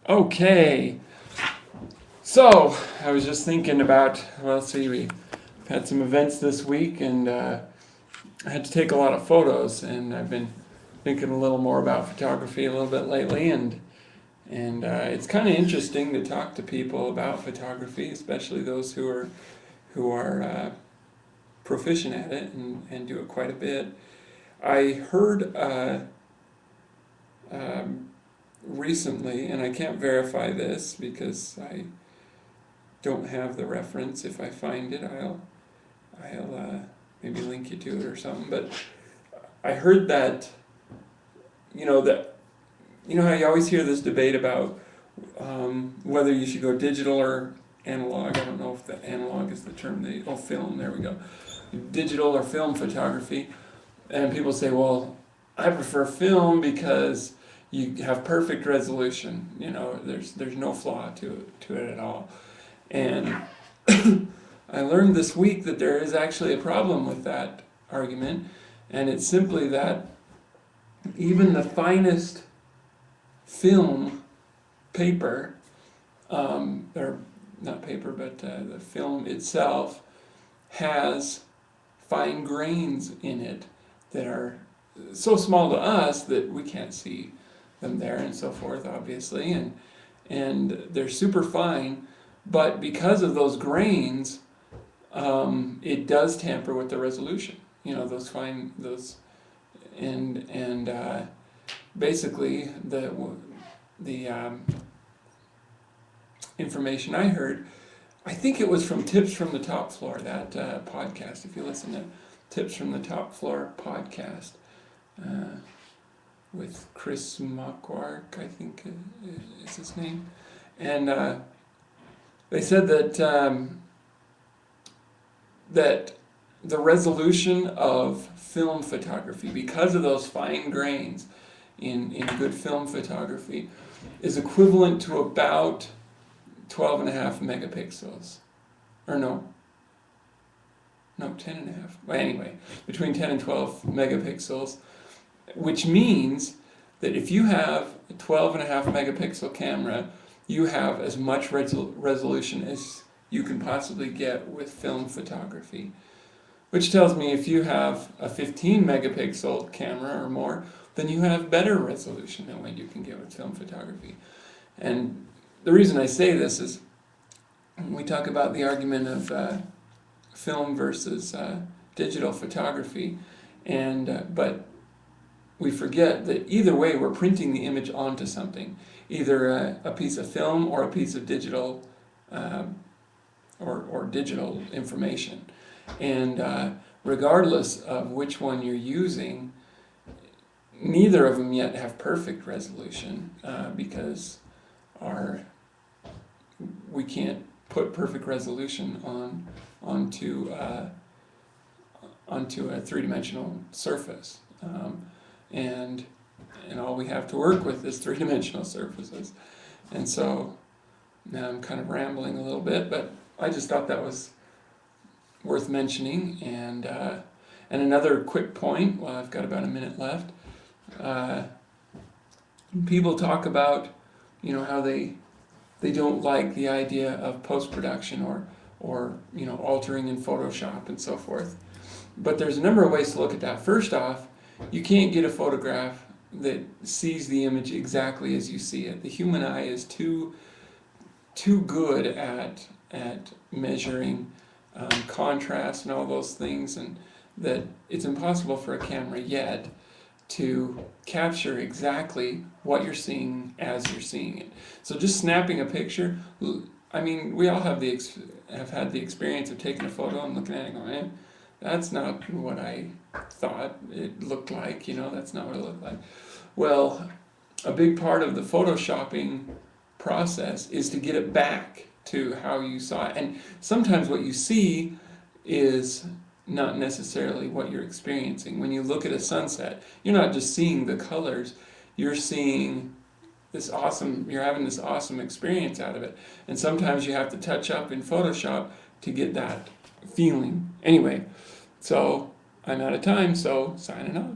Okay, so I was just thinking about, well, see, we had some events this week and I had to take a lot of photos, and I've been thinking a little more about photography a little bit lately, and it's kind of interesting to talk to people about photography, especially those who are proficient at it and do it quite a bit. I heard recently, and I can't verify this because I don't have the reference. If I find it, I'll maybe link you to it or something. But I heard that how you always hear this debate about whether you should go digital or analog. I don't know if the analog is the term. Film. There we go. Digital or film photography, and people say, well, I prefer film because you have perfect resolution. There's no flaw to it at all. And I learned this week that there is actually a problem with that argument, and it's simply that even the finest film paper, or not paper, but the film itself has fine grains in it that are so small to us that we can't see them there and so forth, obviously, and they're super fine, but because of those grains, it does tamper with the resolution. Basically the information I heard, I think it was from Tips from the Top Floor, that podcast. If you listen to Tips from the Top Floor podcast with Chris Marquardt, I think is his name, and they said that the resolution of film photography, because of those fine grains in good film photography, is equivalent to about 12.5 megapixels. Or no, 10.5. Well, anyway, between 10 and 12 megapixels, which means that if you have a 12.5 megapixel camera, you have as much resolution as you can possibly get with film photography. Which tells me if you have a 15 megapixel camera or more, then you have better resolution than what you can get with film photography. And the reason I say this is we talk about the argument of film versus digital photography, but we forget that either way we're printing the image onto something, either a piece of film or a piece of digital or digital information. And regardless of which one you're using, neither of them yet have perfect resolution because we can't put perfect resolution onto a three-dimensional surface, and all we have to work with is three-dimensional surfaces. And so now I'm kind of rambling a little bit, but I just thought that was worth mentioning. And another quick point, well, I've got about a minute left. People talk about how they don't like the idea of post-production or altering in Photoshop and so forth. But there's a number of ways to look at that. First off, you can't get a photograph that sees the image exactly as you see it. The human eye is too good at measuring contrast and all those things, and that it's impossible for a camera yet to capture exactly what you're seeing as you're seeing it. So just snapping a picture, I mean, we all have had the experience of taking a photo and looking at it and going, man, that's not what I thought it looked like, that's not what it looked like. Well, a big part of the photoshopping process is to get it back to how you saw it. And sometimes what you see is not necessarily what you're experiencing. When you look at a sunset, you're not just seeing the colors, you're seeing you're having this awesome experience out of it. And sometimes you have to touch up in Photoshop to get that feeling. Anyway, so I'm out of time, so signing off.